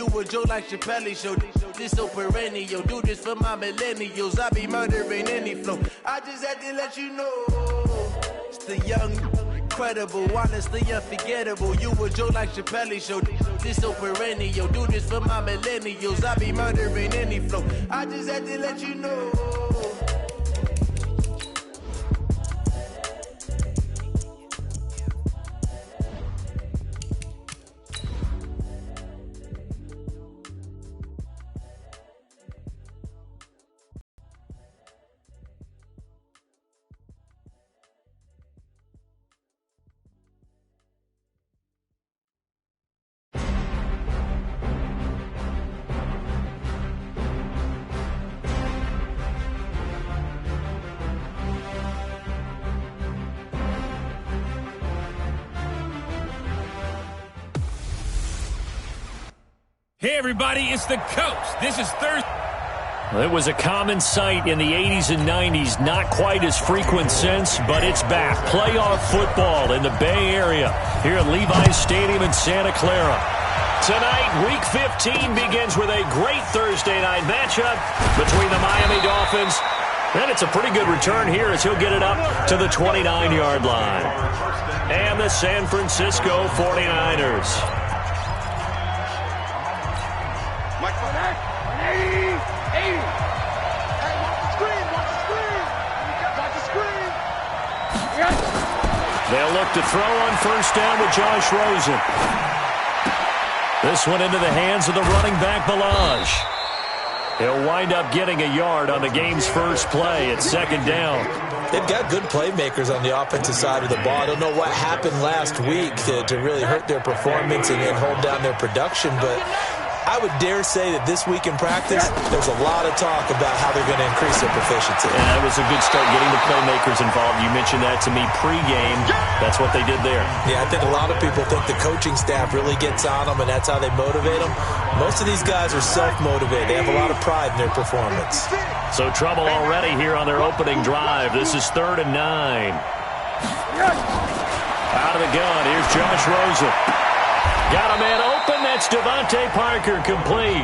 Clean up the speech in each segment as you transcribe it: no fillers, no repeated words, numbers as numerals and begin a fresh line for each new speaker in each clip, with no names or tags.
You a joke like Chappelle Show. This so perennial. Do this for my millennials. I be murdering any flow. I just had to let you know. It's the young, incredible, honestly unforgettable. You a joke like Chappelle Show. This so perennial. Do this for my millennials. I be murdering any flow. I just had to let you know.
Hey, everybody, it's the Coach. This is Thursday.
Well, it was a common sight in the 80s and 90s, not quite as frequent since, but it's back. Playoff football in the Bay Area here at Levi's Stadium in Santa Clara. Tonight, Week 15 begins with a great Thursday night matchup between the Miami Dolphins, and it's a pretty good return here as he'll get it up to the 29-yard line. And the San Francisco 49ers. They'll look to throw on first down with Josh Rosen. This one into the hands of the running back, Balaj. He'll wind up getting a yard on the game's first play at second down.
They've got good playmakers on the offensive side of the ball. I don't know what happened last week to really hurt their performance and hold down their production, but I would dare say that this week in practice, there's a lot of talk about how they're going to increase their proficiency.
And that was a good start getting the playmakers involved. You mentioned that to me pregame. That's what they did there.
Yeah, I think a lot of people think the coaching staff really gets on them, and that's how they motivate them. Most of these guys are self-motivated. They have a lot of pride in their performance.
So trouble already here on their opening drive. This is 3rd and 9. Out of the gun, here's Josh Rosen. Got a man open. That's Devontae Parker, complete.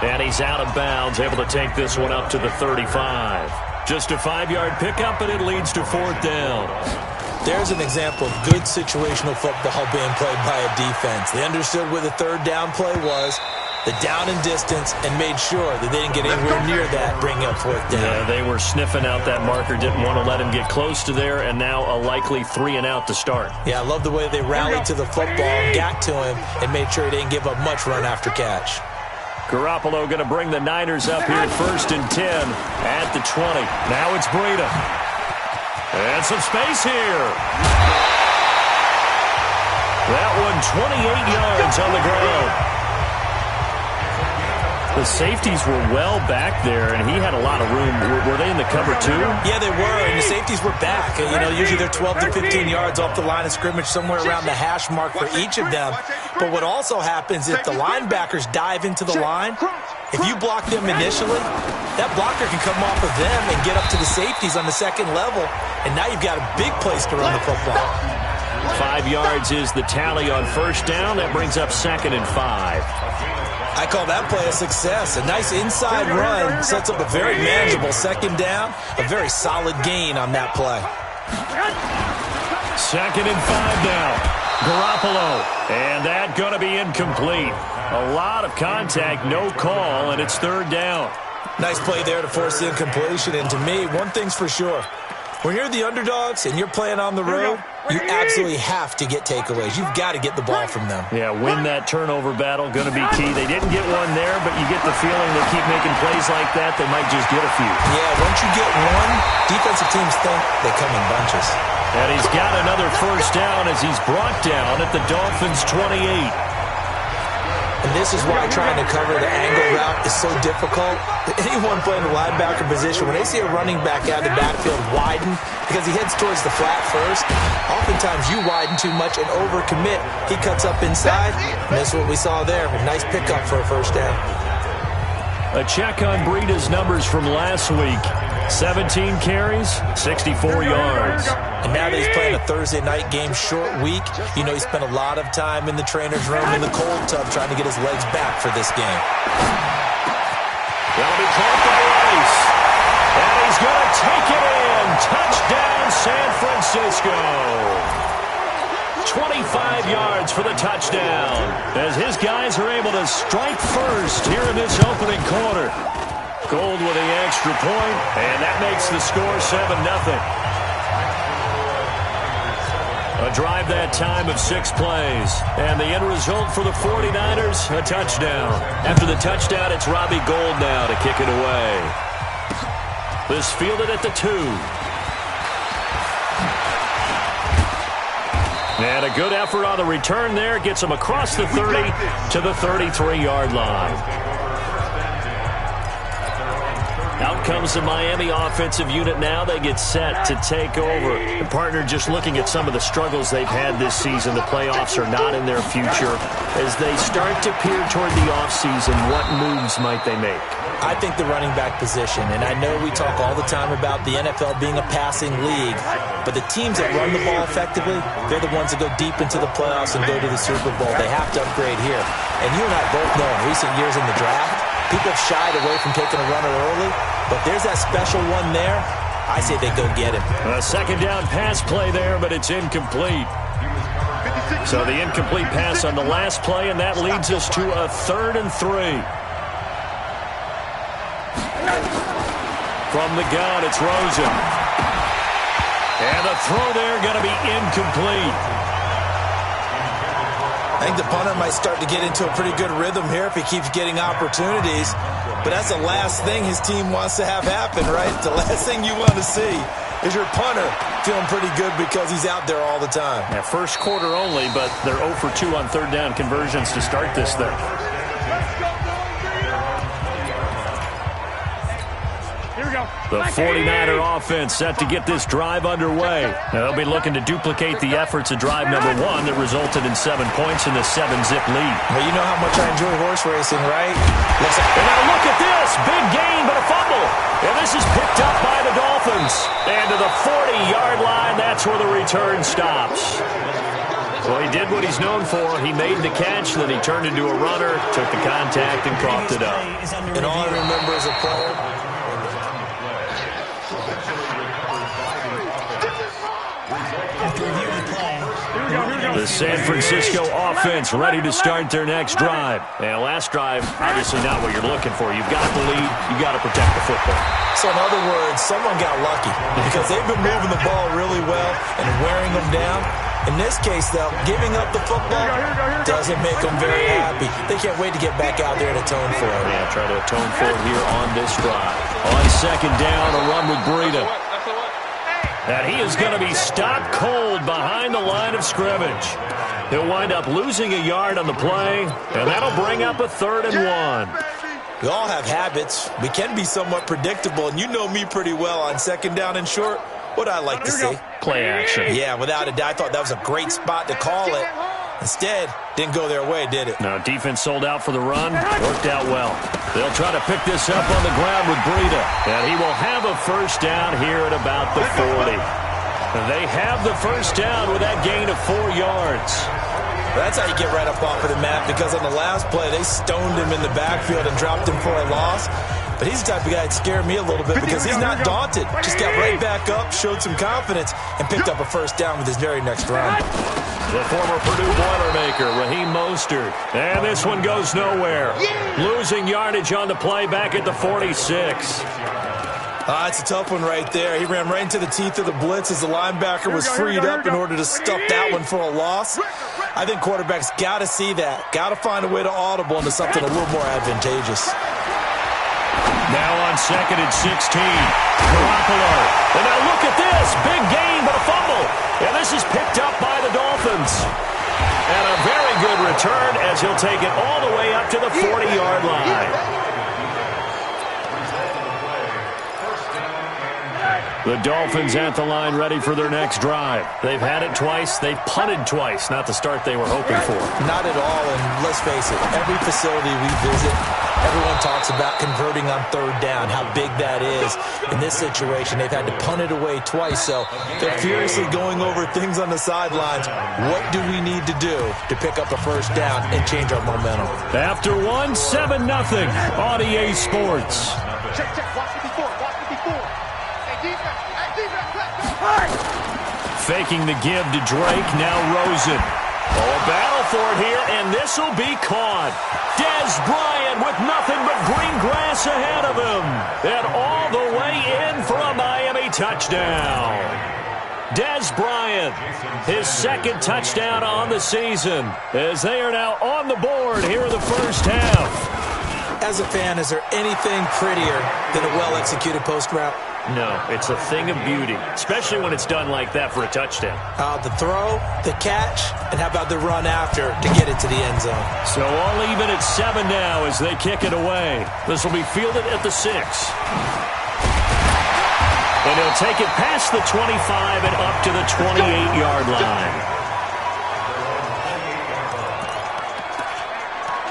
And he's out of bounds, able to take this one up to the 35. Just a 5-yard pickup, and it leads to 4th down.
There's an example of good situational football being played by a defense. They understood where the 3rd down play was, the down and distance, and made sure that they didn't get anywhere near that, bringing up 4th down.
Yeah, they were sniffing out that marker, didn't want to let him get close to there, and now a likely 3 and out to start.
Yeah, I love the way they rallied to the football, got to him, and made sure he didn't give up much run after catch.
Garoppolo going to bring the Niners up here 1st and 10 at the 20. Now it's Breida. And some space here. That one 28 yards on the ground. The safeties were well back there, and he had a lot of room. Were they in the cover too?
Yeah, they were, and the safeties were back. You know, usually they're 12 to 15 yards off the line of scrimmage, somewhere around the hash mark for each of them. But what also happens if the linebackers dive into the line, if you block them initially, that blocker can come off of them and get up to the safeties on the second level, and now you've got a big place to run the football.
5 yards is the tally on first down. That brings up 2nd and 5.
I call that play a success. A nice inside run sets up a very manageable second down. A very solid gain on that play.
2nd and 5 now. Garoppolo. And that going to be incomplete. A lot of contact, no call, and it's 3rd down.
Nice play there to force the incompletion. And to me, one thing's for sure. When you're the underdogs and you're playing on the road, you absolutely have to get takeaways. You've got to get the ball from them.
Yeah, win that turnover battle, going to be key. They didn't get one there, but you get the feeling they keep making plays like that, they might just get a few.
Yeah, once you get one, defensive teams think they come in bunches.
And he's got another first down as he's brought down at the Dolphins' 28.
And this is why trying to cover the angle route is so difficult. Anyone playing the linebacker position, when they see a running back out of the backfield widen, because he heads towards the flat first, oftentimes you widen too much and overcommit. He cuts up inside, and that's what we saw there. A nice pickup for a first down.
A check on Breida's numbers from last week. 17 carries, 64 yards.
And now that he's playing a Thursday night game, short week, you know he spent a lot of time in the trainer's room in the cold tub trying to get his legs back for this game.
That'll be caught by Rice. And he's going to take it in. Touchdown, San Francisco. 25 yards for the touchdown as his guys are able to strike first here in this opening quarter. Gold with the extra point, and that makes the score 7-0. A drive that time of 6 plays, and the end result for the 49ers, a touchdown. After the touchdown, it's Robbie Gould now to kick it away. This fielded at the 2. And a good effort on the return there. Gets him across the 30 to the 33-yard line. Out comes the Miami offensive unit now. They get set to take over. The partner, just looking at some of the struggles they've had this season, the playoffs are not in their future. As they start to peer toward the offseason, what moves might they make?
I think the running back position, and I know we talk all the time about the NFL being a passing league, but the teams that run the ball effectively, they're the ones that go deep into the playoffs and go to the Super Bowl. They have to upgrade here. And you and I both know in recent years in the draft, people have shied away from taking a runner early, but there's that special one there. I say they go get him.
A second down pass play there, but it's incomplete. So the incomplete pass on the last play, and that leads us to a 3rd and 3. From the gun, it's Rosen. And the throw there going to be incomplete.
I think the punter might start to get into a pretty good rhythm here if he keeps getting opportunities. But that's the last thing his team wants to have happen, right? The last thing you want to see is your punter feeling pretty good because he's out there all the time.
Yeah, first quarter only, but they're 0 for 2 on 3rd down conversions to start this thing. The 49er offense set to get this drive underway. Now, they'll be looking to duplicate the efforts of drive number 1 that resulted in 7 points in the 7-zip lead.
Well, you know how much I enjoy horse racing, right?
And now look at this. Big gain, but a fumble. And this is picked up by the Dolphins. And to the 40-yard line, that's where the return stops. Well, he did what he's known for. He made the catch, then he turned into a runner, took the contact, and coughed it up.
And all I remember as a player,
the San Francisco offense ready to start their next drive. And last drive, obviously not what you're looking for. You've got the lead. You've got to protect the football.
So in other words, someone got lucky because they've been moving the ball really well and wearing them down. In this case, though, giving up the football doesn't make them very happy. They can't wait to get back out there and atone for it.
Yeah, try to atone for it here on this drive. On 2nd down, a run with Breida. And he is going to be stopped cold behind the line of scrimmage. He'll wind up losing a yard on the play, and that'll bring up a 3rd and 1.
We all have habits. We can be somewhat predictable, and you know me pretty well on 2nd down and short. What I like to see.
Play action.
Yeah, without a doubt. I thought that was a great spot to call it. Instead, didn't go their way, did it?
No, defense sold out for the run. Worked out well. They'll try to pick this up on the ground with Breida. And he will have a 1st down here at about the 40. They have the 1st down with that gain of 4 yards.
That's how you get right up off of the mat, because on the last play, they stoned him in the backfield and dropped him for a loss. But he's the type of guy that scared me a little bit because he's not daunted. Just got right back up, showed some confidence, and picked up a 1st down with his very next run.
The former Purdue Boilermaker, Raheem Mostert. And this one goes nowhere. Losing yardage on the play back at the 46.
It's a tough one right there. He ran right into the teeth of the blitz as the linebacker was freed up in order to stuff that one for a loss. I think quarterbacks got to see that. Got to find a way to audible into something a little more advantageous.
Now on 2nd and 16. Garoppolo. And now look at this. Big gain, but a fumble. And this is picked up by the Dolphins. And a very good return as he'll take it all the way up to the 40-yard line. The Dolphins at the line ready for their next drive. They've had it twice. They've punted twice. Not the start they were hoping for.
Not at all, and let's face it, every facility we visit, Everyone talks about converting on third down, how big that is. In this situation, they've had to punt it away twice, so they're furiously going over things on the sidelines. What do we need to do to pick up a first down and change our momentum?
After 1, 7-0 on EA Sports.
Check. Watch it before. Hey, defense.
Faking the give to Drake, now Rosen. Oh, a battle for it here, and this will be caught. Dez Bryant with nothing but green grass ahead of him. And all the way in for a Miami touchdown. Dez Bryant, his second touchdown on the season, as they are now on the board here in the first half.
As a fan, is there anything prettier than a well-executed post route?
No, it's a thing of beauty, especially when it's done like that for a touchdown.
The throw, the catch, and how about the run after to get it to the end zone?
So all even at 7 now as they kick it away. This will be fielded at the 6. And he'll take it past the 25 and up to the 28-yard line.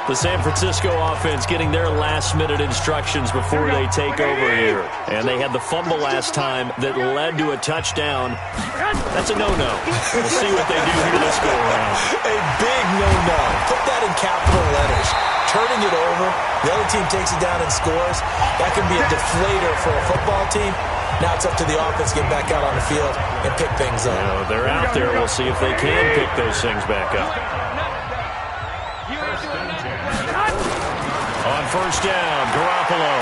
The San Francisco offense getting their last-minute instructions before they take over here. And they had the fumble last time that led to a touchdown. That's a no-no. We'll see what they do here this go-around.
A big no-no. Put that in capital letters. Turning it over, the other team takes it down and scores. That can be a deflator for a football team. Now it's up to the offense to get back out on the field and pick things up.
They're out there. We'll see if they can pick those things back up. On first down, Garoppolo.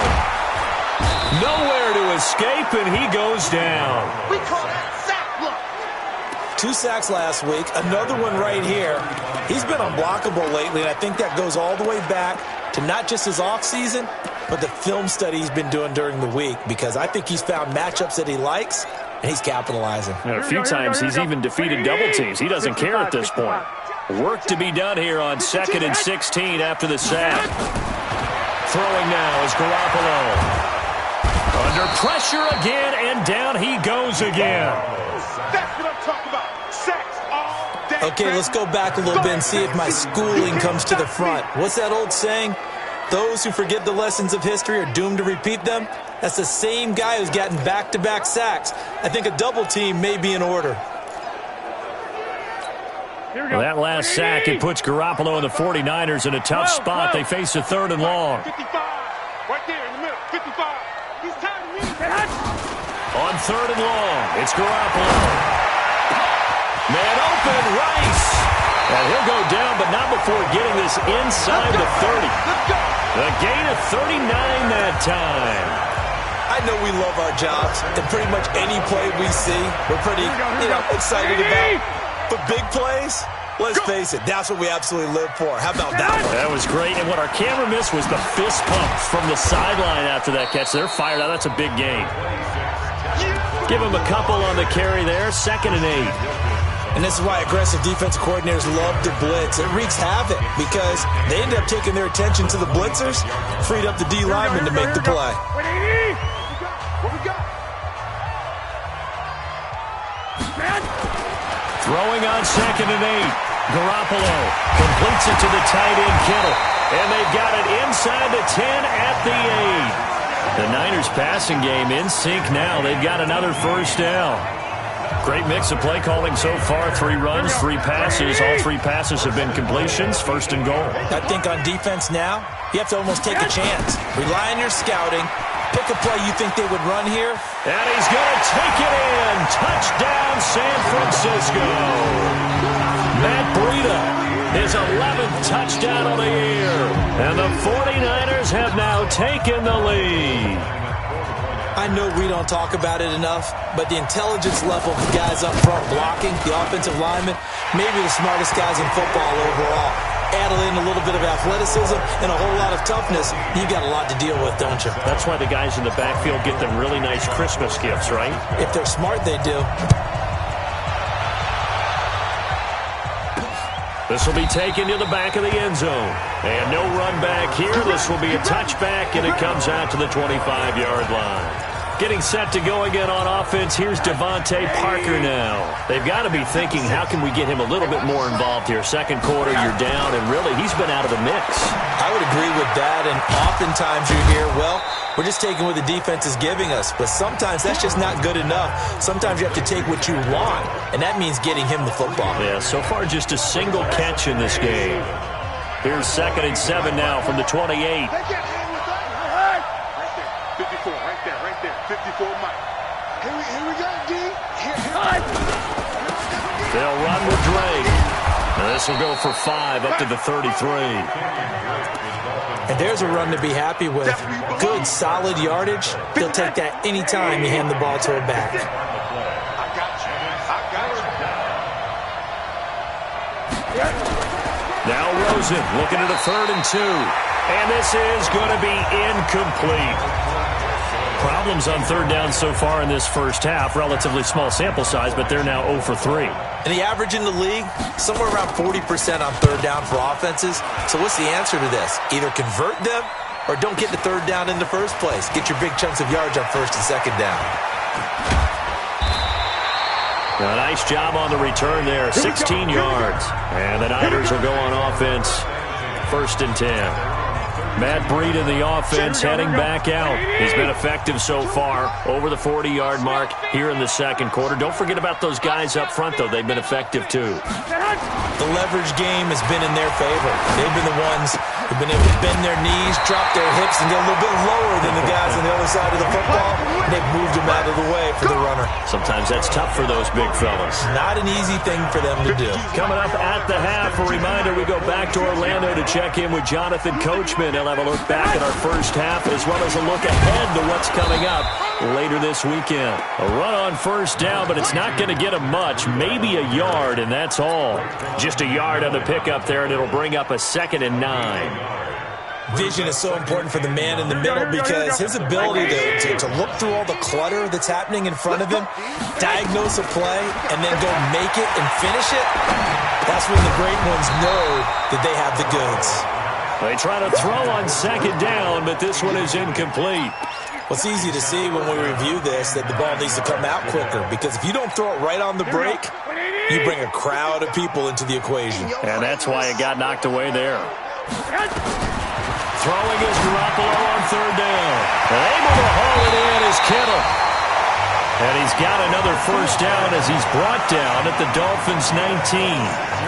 Nowhere to escape, and he goes down.
We call that sack block.
2 sacks last week, another one right here. He's been unblockable lately, and I think that goes all the way back to not just his offseason, but the film study he's been doing during the week, because I think he's found matchups that he likes, and he's capitalizing.
And a few times he's even defeaed double teams. He doesn't care at this point. Work to be done here on 2nd and 16 after the sack. Throwing now is Garoppolo. Under pressure again, and down he goes again.
That's what I'm talking about. Sacks all day.
Okay, let's go back a little bit and see if my schooling comes to the front. What's that old saying? Those who forget the lessons of history are doomed to repeat them. That's the same guy who's gotten back-to-back sacks. I think a double team may be in order.
Well, that last sack, it puts Garoppolo and the 49ers in a tough spot. They face a 3rd and long.
55. Right there in the middle. 55. He's tired of me.
On 3rd and long, it's Garoppolo. Man open, Rice. And he'll go down, but not before getting this inside the 30. The gain of 39 that time.
I know we love our jobs, and pretty much any play we see, we're pretty, excited about. But big plays, let's face it, that's what we absolutely live for. How about that one?
That was great, and what our camera missed was the fist pumps from the sideline after that catch. They're fired out. That's a big gain. Give him a couple on the carry there, 2nd and 8.
And this is why aggressive defensive coordinators love to blitz. It wreaks havoc because they end up taking their attention to the blitzers, freed up the D lineman to make the play.
What we got?
Throwing on 2nd and 8. Garoppolo completes it to the tight end Kittle. And they've got it inside the 10 at the 8. The Niners passing game in sync now. They've got another first down. Great mix of play calling so far. 3 runs, 3 passes. All 3 passes have been completions. 1st and goal.
I think on defense now, you have to almost take a chance. Rely on your scouting. Pick a play you think they would run here.
And he's going to take it in. Touchdown, San Francisco. Matt Breida, his 11th touchdown of the year. And the 49ers have now taken the lead.
I know we don't talk about it enough, but the intelligence level of the guys up front blocking, the offensive linemen, maybe the smartest guys in football overall. Add in a little bit of athleticism and a whole lot of toughness, you got a lot to deal with, don't you?
That's why the guys in the backfield get them really nice Christmas gifts, right?
If they're smart, they do.
This will be taken to the back of the end zone. And no run back here. This will be a touchback, and it comes out to the 25-yard line. Getting set to go again on offense. Here's Devontae Parker now. They've got to be thinking, how can we get him a little bit more involved here? 2nd quarter, you're down, and really, he's been out of the mix.
I would agree with that, and oftentimes you hear, well, we're just taking what the defense is giving us. But sometimes that's just not good enough. Sometimes you have to take what you want, and that means getting him the football.
Yeah, so far just a single catch in this game. Here's 2nd and 7 now from the 28.
54, right there. 54, Mike. Here we go, D.
They'll run with Drake. And this will go for 5 up to the 33.
And there's a run to be happy with. Good, solid yardage. He'll take that anytime you hand the ball to a back.
I got you.
Now Rosen looking at a 3rd and 2. And this is going to be incomplete. Problems on 3rd down so far in this first half. Relatively small sample size, but they're now 0 for 3.
And the average in the league, somewhere around 40% on 3rd down for offenses. So what's the answer to this? Either convert them or don't get the 3rd down in the first place. Get your big chunks of yards on 1st and 2nd down.
A nice job on the return there, 16 yards. And the Niners will go on offense, 1st and 10. Matt Breed in the offense heading back out. He's been effective so far, over the 40-yard mark here in the 2nd quarter. Don't forget about those guys up front, though. They've been effective, too.
The leverage game has been in their favor. They've been the ones who've been able to bend their knees, drop their hips, and get a little bit lower than the guys on the other side of the football. They've moved them out of the way for the runner.
Sometimes that's tough for those big fellas.
Not an easy thing for them to do.
Coming up at the half, a reminder, we go back to Orlando to check in with Jonathan Coachman. He'll have a look back at our first half as well as a look ahead to what's coming up later this weekend. A run on 1st down, but it's not going to get him much. Maybe a yard, and that's all. Just a yard on the pickup there, and it'll bring up a 2nd and 9.
Vision is so important for the man in the middle because his ability to look through all the clutter that's happening in front of him, diagnose a play, and then go make it and finish it, that's when the great ones know that they have the goods.
They try to throw on 2nd down, but this one is incomplete.
Well, it's easy to see when we review this that the ball needs to come out quicker because if you don't throw it right on the break, you bring a crowd of people into the equation.
And that's why it got knocked away there. Throwing is Garoppolo on 3rd down. Able to haul it in is Kittle. And he's got another 1st down as he's brought down at the Dolphins' 19.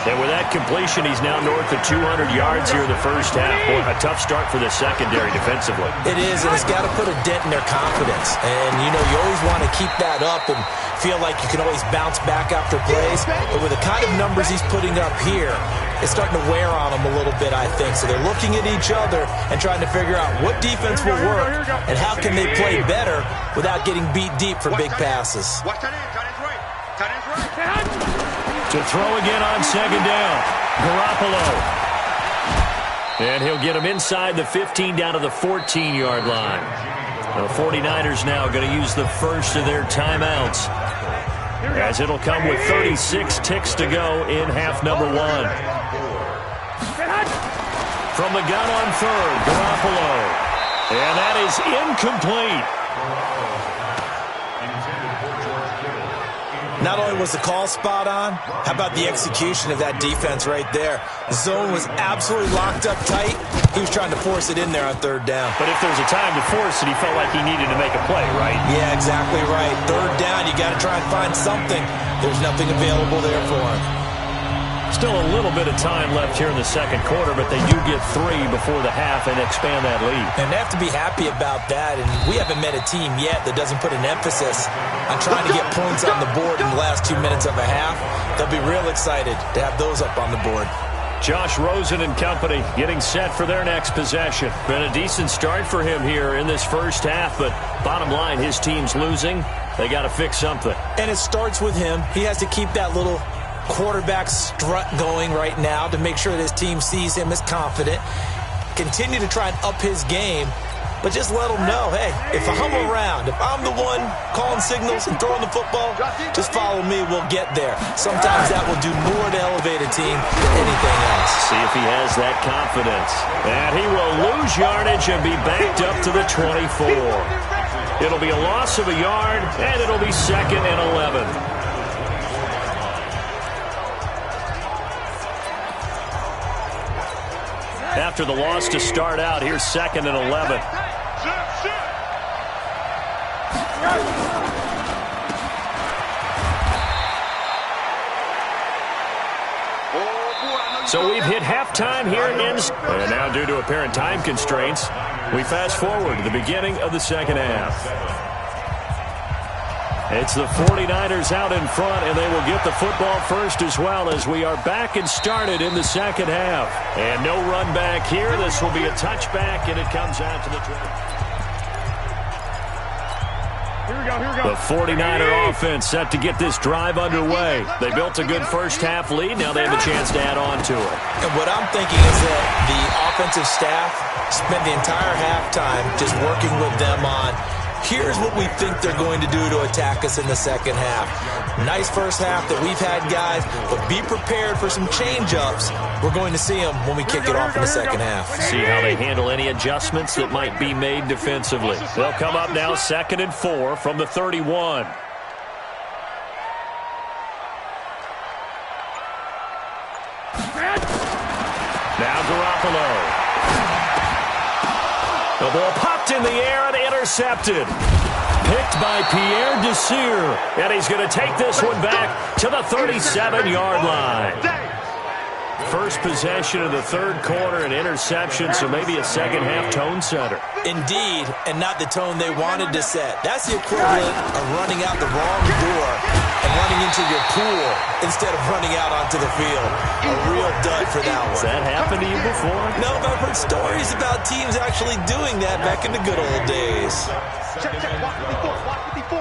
And with that completion, he's now north of 200 yards here in the first half. Boy, a tough start for the secondary defensively.
It is, and it's got to put a dent in their confidence. And, you know, you always want to keep that up and feel like you can always bounce back after plays. But with the kind of numbers he's putting up here, it's starting to wear on them a little bit, I think. So they're looking at each other and trying to figure out what defense will work and how can they play better without getting beat deep for big passes.
Watch that in. Tight end's right.
To throw again on 2nd down. Garoppolo. And he'll get him inside the 15 down to the 14-yard line. The 49ers now going to use the first of their timeouts, as it'll come with 36 ticks to go in half number 1. From the gun on 3rd, Garoppolo. And that is incomplete.
Not only was the call spot on, how about the execution of that defense right there? The zone was absolutely locked up tight. He was trying to force it in there on 3rd down.
But if there's a time to force it, he felt like he needed to make a play, right?
Yeah, exactly right. 3rd down, you got to try and find something. There's nothing available there for him.
Still a little bit of time left here in the 2nd quarter, but they do get 3 before the half and expand that lead.
And they have to be happy about that, and we haven't met a team yet that doesn't put an emphasis on trying to get points on the board in the last 2 minutes of a half. They'll be real excited to have those up on the board.
Josh Rosen and company getting set for their next possession. Been a decent start for him here in this first half, but bottom line, his team's losing. They got to fix something.
And it starts with him. He has to keep that little quarterback strut going right now to make sure that his team sees him as confident. Continue to try and up his game, but just let him know, hey, if I'm around, if I'm the one calling signals and throwing the football, just follow me, we'll get there. Sometimes that will do more to elevate a team than anything else.
See if he has that confidence. And he will lose yardage and be backed up to the 24. It'll be a loss of a yard, and it'll be 2nd and 11. after the loss to start out. Here's 2nd and 11. So we've hit halftime here in... And now due to apparent time constraints, we fast forward to the beginning of the second half. It's the 49ers out in front, and they will get the football first as well as we are back and started in the second half. And no run back here. This will be a touchback, and it comes out to the drive. The 49er offense set to get this drive underway. They built a good first half lead. Now they have a chance to add on to it.
And what I'm thinking is that the offensive staff spent the entire halftime just working with them on, here's what we think they're going to do to attack us in the second half. Nice first half that we've had, guys, but be prepared for some change-ups. We're going to see them when we kick it off in the second half.
See how they handle any adjustments that might be made defensively. They'll come up now 2nd and 4 from the 31. Now Garoppolo. The ball popped in the air and intercepted. Picked by Pierre Desir. And he's going to take this one back to the 37-yard line. First possession of the third quarter, an interception, so maybe a second-half tone setter.
Indeed, and not the tone they wanted to set. That's the equivalent of running out the wrong door and running into your pool instead of running out onto the field. A real dud for that one.
Has that happened to you before?
No, but I've heard stories about teams actually doing that back in the good old days.
Check, watch 54.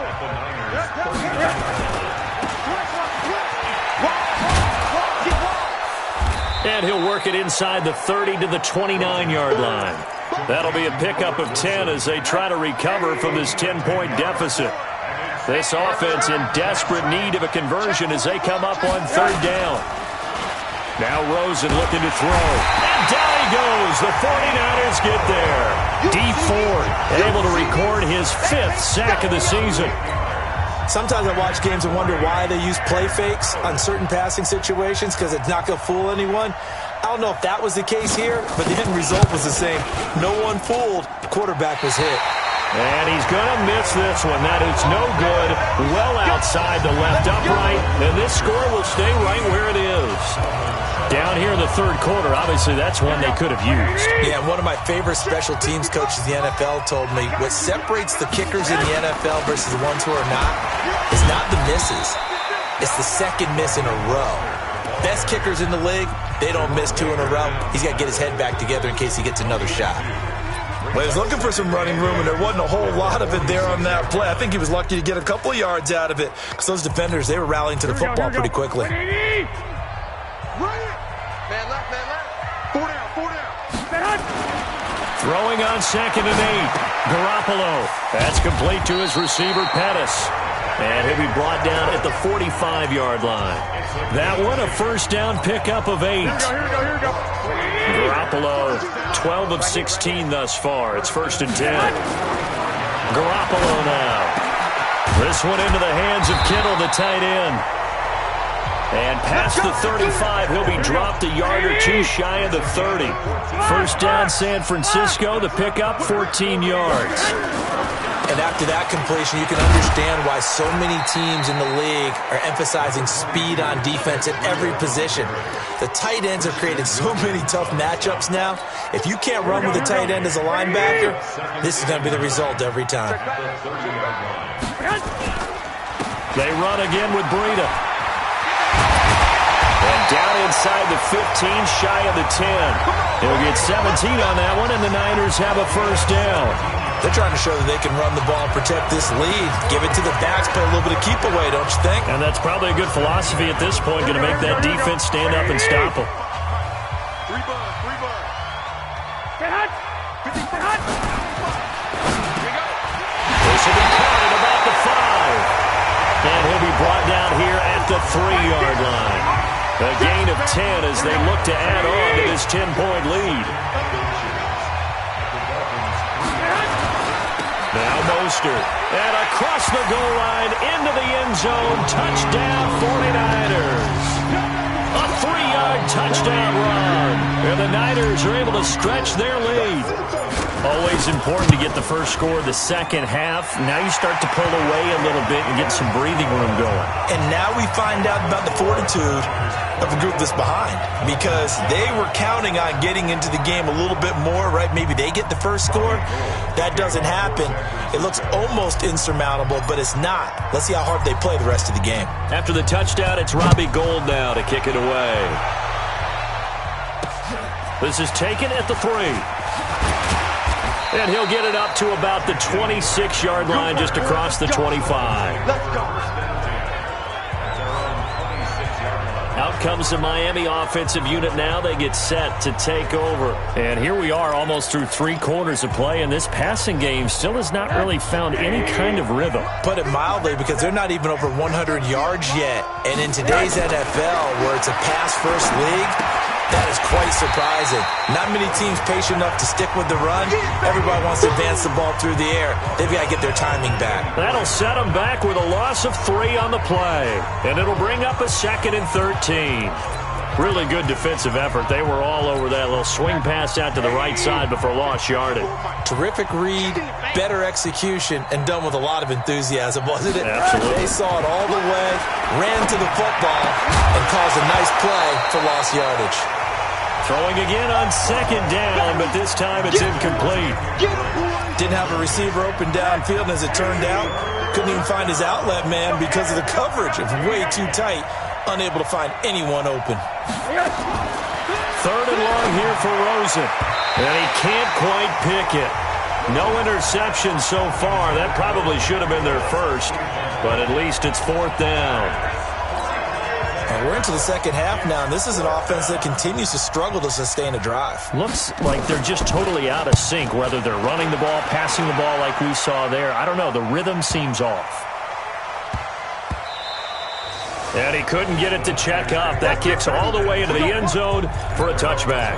And he'll work it inside the 30 to the 29-yard line. That'll be a pickup of 10 as they try to recover from this 10-point deficit. This offense in desperate need of a conversion as they come up on third down. Now Rosen looking to throw. And down he goes. The 49ers get there. Dee Ford able to record his 5th sack of the season.
Sometimes I watch games and wonder why they use play fakes on certain passing situations because it's not going to fool anyone. I don't know if that was the case here, but the end result was the same. No one fooled. The quarterback was hit.
And he's going to miss this one. That is no good. Well outside the left upright. And this score will stay right where it is. Down here in the third quarter, obviously that's one they could have used.
Yeah, one of my favorite special teams coaches in the NFL told me what separates the kickers in the NFL versus the ones who are not is not the misses. It's the second miss in a row. Best kickers in the league, they don't miss 2 in a row. He's got to get his head back together in case he gets another shot.
Well, he was looking for some running room, and there wasn't a whole lot of it there on that play. I think he was lucky to get a couple of yards out of it because those defenders, they were rallying to the football pretty quickly.
Man left. 4 down.
Throwing on 2nd and 8. Garoppolo. That's complete to his receiver, Pettis. And he'll be brought down at the 45-yard line. That one, a first down pickup of 8. Garoppolo, 12 of 16 thus far. It's 1st and 10. Garoppolo now. This one into the hands of Kittle, the tight end. And past the 35, he'll be dropped a yard or two shy of the 30. First down, San Francisco, the pickup, 14 yards.
And after that completion, you can understand why so many teams in the league are emphasizing speed on defense at every position. The tight ends have created so many tough matchups now. If you can't run with the tight end as a linebacker, this is going to be the result every time.
They run again with Breida. And down inside the 15, shy of the 10. He'll get 17 on that one, and the Niners have a first down.
They're trying to show that they can run the ball and protect this lead. Give it to the backs, play a little bit of keep away, don't you think?
And that's probably a good philosophy at this point, going to make that defense stand up and stop them.
3 bud.
This will be caught at about the 5. And he'll be brought down here at the 3-yard line. A gain of 10 as they look to add on to this 10-point lead. Now Mostert. And across the goal line into the end zone. Touchdown 49ers. A 3-yard 60-yard touchdown run. And the Niners are able to stretch their lead. Always important to get the first score of the second half. Now you start to pull away a little bit and get some breathing room going.
And now we find out about the fortitude of a group that's behind, because they were counting on getting into the game a little bit more, right? Maybe they get the first score. That doesn't happen. It looks almost insurmountable, but it's not. Let's see how hard they play the rest of the game.
After the touchdown, it's Robbie Gould now to kick it away. This is taken at the 3. And he'll get it up to about the 26-yard line, just across the 25.
Let's go.
Out comes the Miami offensive unit now. They get set to take over. And here we are almost through 3 quarters of play, and this passing game still has not really found any kind of rhythm.
Put it mildly, because they're not even over 100 yards yet. And in today's NFL, where it's a pass-first league, that is quite surprising. Not many teams patient enough to stick with the run. Everybody wants to advance the ball through the air. They've got to get their timing back.
That'll set them back with a loss of 3 on the play. And it'll bring up a 2nd and 13. Really good defensive effort. They were all over that little swing pass out to the right side before lost yardage.
Terrific read, better execution, and done with a lot of enthusiasm, wasn't it?
Absolutely.
They saw it all the way, ran to the football, and caused a nice play for lost yardage.
Throwing again on 2nd down, but this time it's incomplete.
Didn't have a receiver open downfield, and as it turned out, couldn't even find his outlet man because of the coverage. It was way too tight, unable to find anyone open.
3rd and long here for Rosen, and he can't quite pick it. No interception so far. That probably should have been their first, but at least it's 4th down.
We're into the second half now, and this is an offense that continues to struggle to sustain a drive.
Looks like they're just totally out of sync, whether they're running the ball, passing the ball like we saw there. I don't know. The rhythm seems off. And he couldn't get it to check up. That kicks all the way into the end zone for a touchback.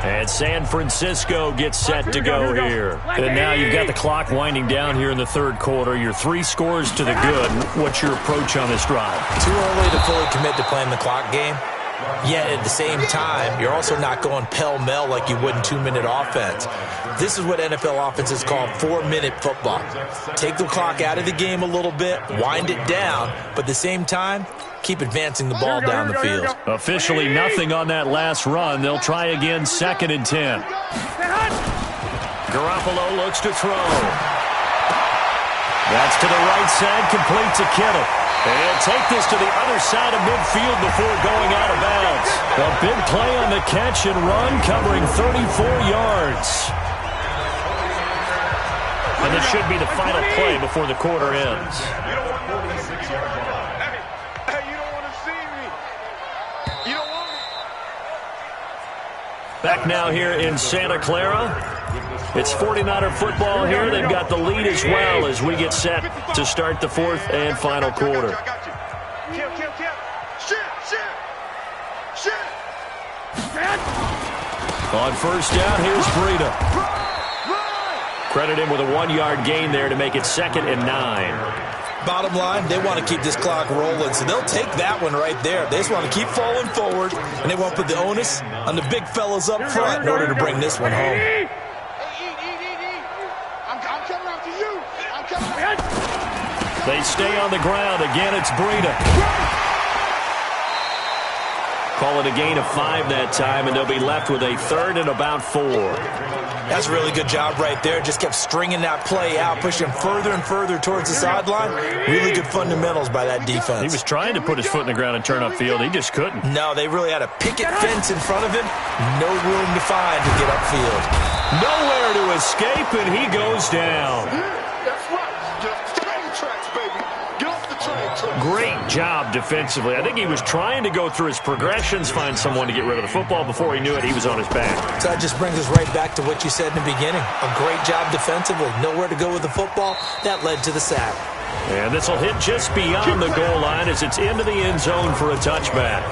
And San Francisco gets set to go here. And now you've got the clock winding down here in the 3rd quarter. You're 3 scores to the good. What's your approach on this drive?
Too early to fully commit to playing the clock game. Yet at the same time, you're also not going pell-mell like you would in 2-minute offense. This is what NFL offenses call 4-minute football. Take the clock out of the game a little bit, wind it down, but at the same time, keep advancing the ball down the field.
Officially nothing on that last run. They'll try again, 2nd and 10. Garoppolo looks to throw. That's to the right side, complete to Kittle. And he'll take this to the other side of midfield before going out of bounds. A big play on the catch and run, covering 34 yards. And this should be the final play before the quarter ends. Back now here in Santa Clara. It's 49er football here. They've got the lead as well as we get set to start the 4th and final quarter. On 1st down, here's Breida. Credit him with a 1-yard gain there to make it 2nd and 9.
Bottom line, they want to keep this clock rolling, so they'll take that one right there. They just want to keep falling forward, and they want to put the onus on the big fellas up front in order to bring this one home.
They stay on the ground. Again, it's Breida. Call it a gain of 5 that time, and they'll be left with a 3rd and about 4.
That's a really good job right there. Just kept stringing that play out, pushing further and further towards the sideline. Really good fundamentals by that defense.
He was trying to put his foot in the ground and turn upfield. He just couldn't.
No, they really had a picket fence in front of him. No room to find to get upfield.
Nowhere to escape, and he goes down.
That's right. Get off the train tracks, baby. Get off the train tracks.
Great job defensively. I think he was trying to go through his progressions, find someone to get rid of the football. Before he knew it, he was on his back.
So that just brings us right back to what you said in the beginning. A great job defensively. Nowhere to go with the football. That led to the sack.
And this will hit just beyond the goal line as it's into the end zone for a touchback.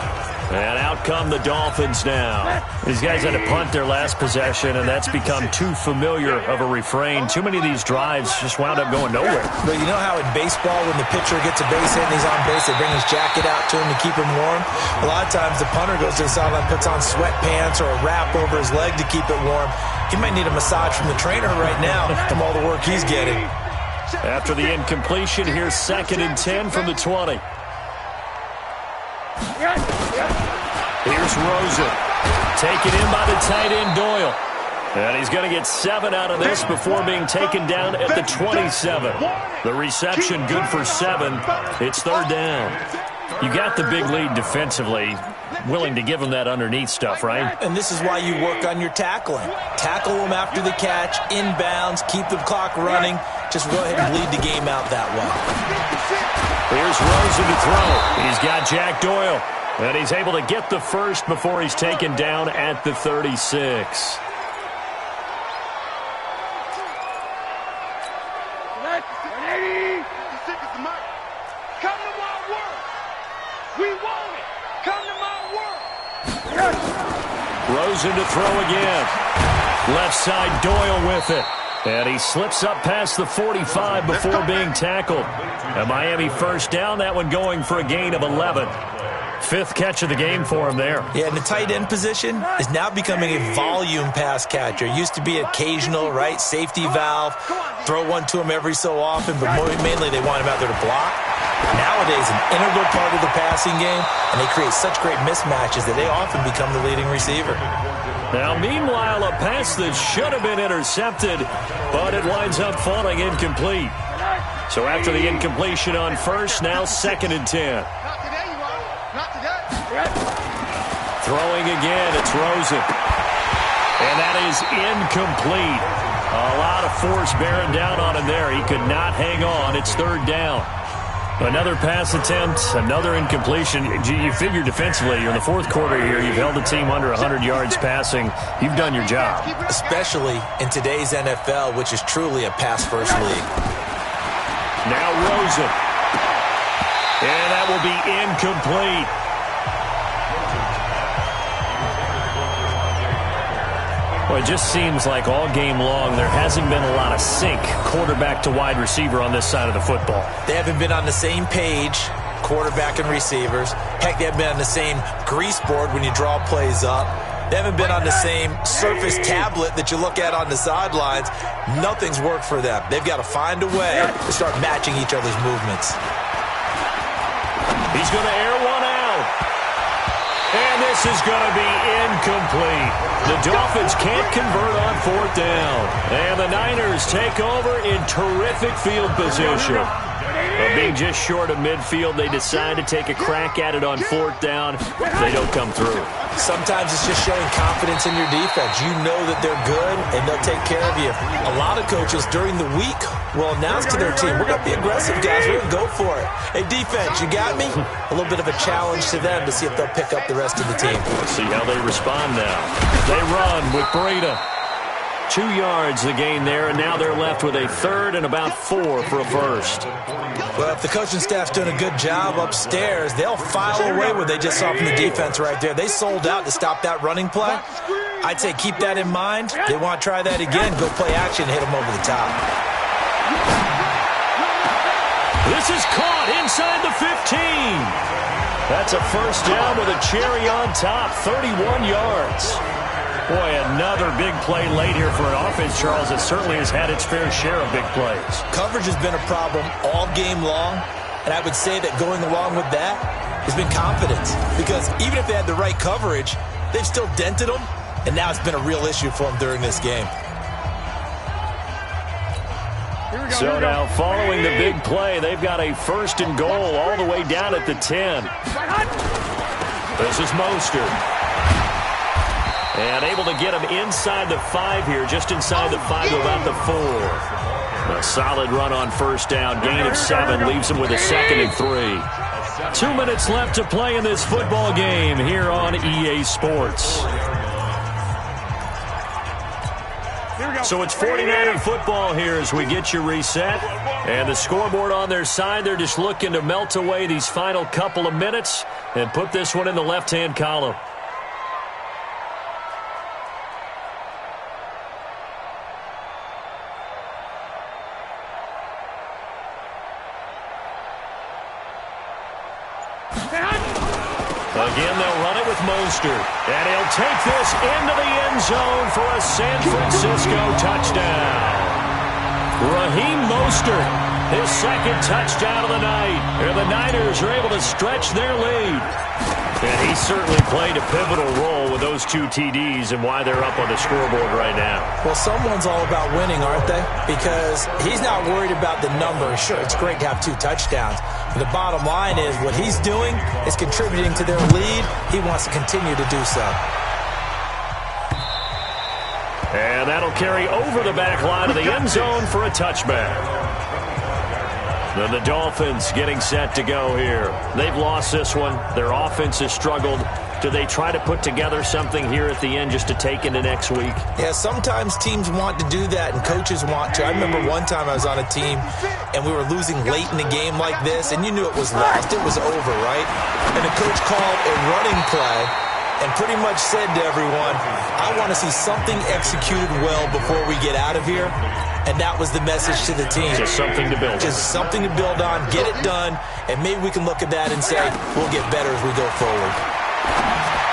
And out come the Dolphins now. These guys had to punt their last possession, and that's become too familiar of a refrain. Too many of these drives just wound up going nowhere.
But you know how in baseball, when the pitcher gets a base hit and he's on base, they bring his jacket out to him to keep him warm? A lot of times the punter goes to the sideline, puts on sweatpants or a wrap over his leg to keep it warm. He might need a massage from the trainer right now from all the work he's getting.
After the incompletion, here's 2nd and 10 from the 20. Here's Rosen. Taken in by the tight end Doyle. And he's going to get 7 out of this before being taken down at the 27. The reception good for 7. It's 3rd down. You got the big lead defensively. Willing to give them that underneath stuff, right?
And this is why you work on your tackling. Tackle them after the catch, inbounds, keep the clock running. Just go ahead and bleed the game out that way.
Here's Rosen to throw. He's got Jack Doyle. And he's able to get the first before he's taken down at the 36. Rosen to throw again. Left side, Doyle with it. And he slips up past the 45 before being tackled. A Miami first down, that one going for a gain of 11. 5th catch of the game for him there.
Yeah, and the tight end position is now becoming a volume pass catcher. Used to be occasional, right? Safety valve. Throw one to him every so often, but mainly they want him out there to block. Nowadays, an integral part of the passing game, and they create such great mismatches that they often become the leading receiver.
Now, meanwhile, a pass that should have been intercepted, but it winds up falling incomplete. So after the incompletion on first, now 2nd and 10. Throwing again, it's Rosen. And that is incomplete. A lot of force bearing down on him there. He could not hang on. It's 3rd down. Another pass attempt, another incompletion. You figure defensively, you're in the 4th quarter here. You've held the team under 100 yards passing. You've done your job.
Especially in today's NFL, which is truly a pass-first league.
Now Rosen. And that will be incomplete. Well, it just seems like all game long there hasn't been a lot of sync quarterback to wide receiver on this side of the football.
They haven't been on the same page, quarterback and receivers. Heck, they haven't been on the same grease board when you draw plays up. They haven't been on the same Surface tablet that you look at on the sidelines. Nothing's worked for them. They've got to find a way to start matching each other's movements.
He's going to air one out. And this is going to be incomplete. The Dolphins can't convert on 4th down. And the Niners take over in terrific field position. But being just short of midfield, they decide to take a crack at it on 4th down. They don't come through.
Sometimes it's just showing confidence in your defense. You know that they're good, and they'll take care of you. A lot of coaches during the week will announce to their team, we're going to be aggressive, guys. We're going to go for it. Hey, defense, you got me? A little bit of a challenge to them to see if they'll pick up the rest of the team.
Let's see how they respond now. They run with Breida. 2 yards the gain there, and now they're left with a 3rd and about 4 for a first.
Well, if the coaching staff's doing a good job upstairs, they'll file away what they just saw from the defense right there. They sold out to stop that running play. I'd say keep that in mind. They want to try that again, go play action, hit them over the top.
This is caught inside the 15. That's a first down with a cherry on top, 31 yards. Boy, another big play late here for an offense, Charles, that certainly has had its fair share of big plays.
Coverage has been a problem all game long, and I would say that going along with that has been confidence. Because even if they had the right coverage, they've still dented them, and now it's been a real issue for them during this game.
So now, following the big play, they've got a 1st and goal all the way down at the 10. This is Mostert. And able to get him inside the 5 here, just inside the 5 to about the 4. A solid run on first down, gain of 7, leaves him with a 2nd and 3. 2 minutes left to play in this football game here on EA Sports. So it's 49er football here as we get you reset. And the scoreboard on their side, they're just looking to melt away these final couple of minutes and put this one in the left-hand column. Again, they'll run it with Mostert. And he'll take this into the end zone for a San Francisco touchdown. Raheem Mostert, his second touchdown of the night. And the Niners are able to stretch their lead. And he certainly played a pivotal role with those 2 TDs and why they're up on the scoreboard right now.
Well, someone's all about winning, aren't they? Because he's not worried about the number. Sure, it's great to have 2 touchdowns. But the bottom line is what he's doing is contributing to their lead. He wants to continue to do so.
And that'll carry over the back line of the end zone for a touchback. Then the Dolphins getting set to go here. They've lost this one. Their offense has struggled. Do they try to put together something here at the end just to take into next week?
Yeah, sometimes teams want to do that and coaches want to. I remember one time I was on a team and we were losing late in the game like this, and you knew it was lost. It was over, right? And the coach called a running play and pretty much said to everyone, I want to see something executed well before we get out of here. And that was the message to the team.
Just something to build on.
Just something to build on, get it done, and maybe we can look at that and say, we'll get better as we go forward.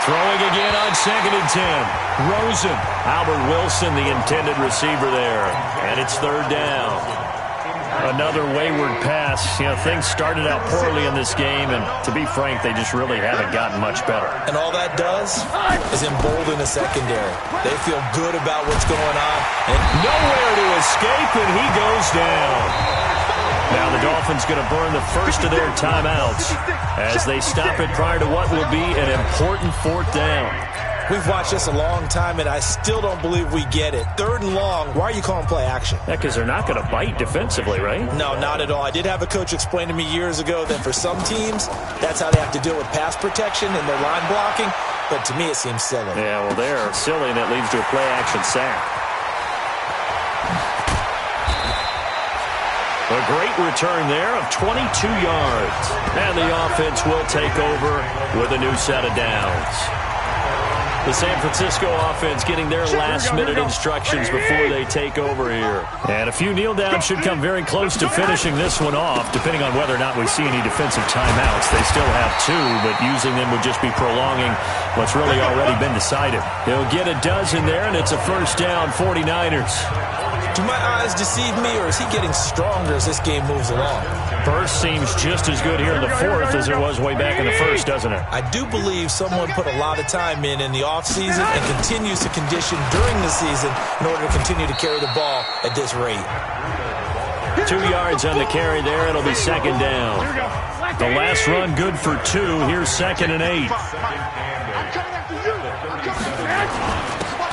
Throwing again on 2nd and 10. Rosen. Albert Wilson, the intended receiver there. And it's 3rd down. Another wayward pass. You know, things started out poorly in this game, and to be frank, they just really haven't gotten much better.
And all that does is embolden the secondary. They feel good about what's going on.
And nowhere to escape, and he goes down. Now the Dolphins going to burn the first of their timeouts as they stop it prior to what will be an important 4th down.
We've watched this a long time, and I still don't believe we get it. 3rd and long, why are you calling play action?
Yeah, because they're not going to bite defensively, right?
No, not at all. I did have a coach explain to me years ago that for some teams, that's how they have to deal with pass protection and their line blocking. But to me, it seems silly.
Yeah, well, they're silly, and it leads to a play action sack. A great return there of 22 yards. And the offense will take over with a new set of downs. The San Francisco offense getting their last-minute instructions before they take over here. And a few kneel downs should come very close to finishing this one off, depending on whether or not we see any defensive timeouts. They still have 2, but using them would just be prolonging what's really already been decided. They'll get a dozen there, and it's a 1st down, 49ers.
Do my eyes deceive me, or is he getting stronger as this game moves along?
First seems just as good here in the 4th as it was way back in the 1st, doesn't it?
I do believe someone put a lot of time in the offseason and continues to condition during the season in order to continue to carry the ball at this rate.
2 yards on the carry there. It'll be 2nd down. The last run good for 2. Here's 2nd and 8.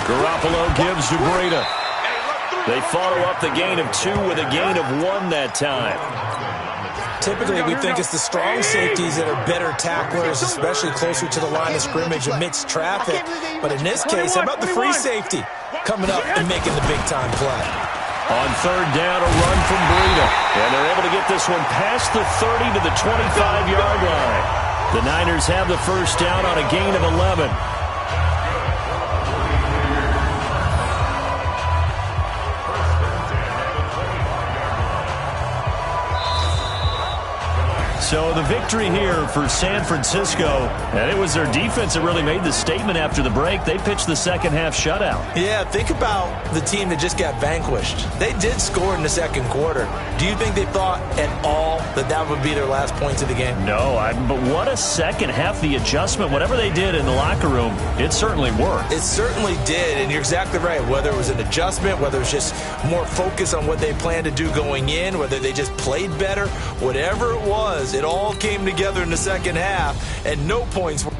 Garoppolo gives to Breida. They follow up the gain of 2 with a gain of 1 that time.
Typically, we think it's the strong safeties that are better tacklers, especially closer to the line of scrimmage amidst traffic. But in this case, how about the free safety coming up and making the big-time play?
On 3rd down, a run from Breida. And they're able to get this one past the 30 to the 25-yard line. The Niners have the 1st down on a gain of 11. So the victory here for San Francisco, and it was their defense that really made the statement after the break. They pitched the second half shutout.
Yeah, think about the team that just got vanquished. They did score in the 2nd quarter. Do you think they thought at all that that would be their last points of the game?
No, but what a second half. The adjustment, whatever they did in the locker room, it certainly worked.
It certainly did, and you're exactly right. Whether it was an adjustment, whether it was just more focus on what they planned to do going in, whether they just played better, whatever it was, it all came together in the second half, and no points were.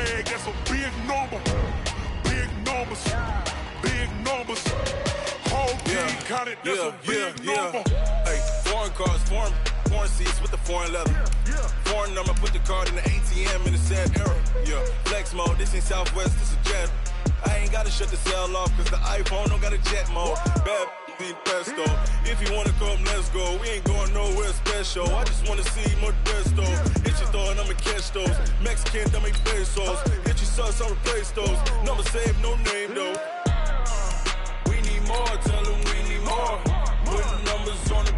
bag, that's a big number. Big numbers, big numbers. Whole team counted, that's a big number.
Hey, foreign cars, foreign seats with the foreign leather. Foreign number, put the card in the ATM in the sad era. Yeah, flex mode, this ain't Southwest, this a jet. I ain't gotta shut the cell off, cause the iPhone don't got a jet mode. Bad need pesto. If you wanna come, let's go. We ain't going nowhere special. I just wanna see Modesto. Hit your thought, I'ma catch those. Mexican, I make pesos. Hit your sus, I'll replace those. Number saved, no name though. We need more, tell them we need more. Putting numbers on the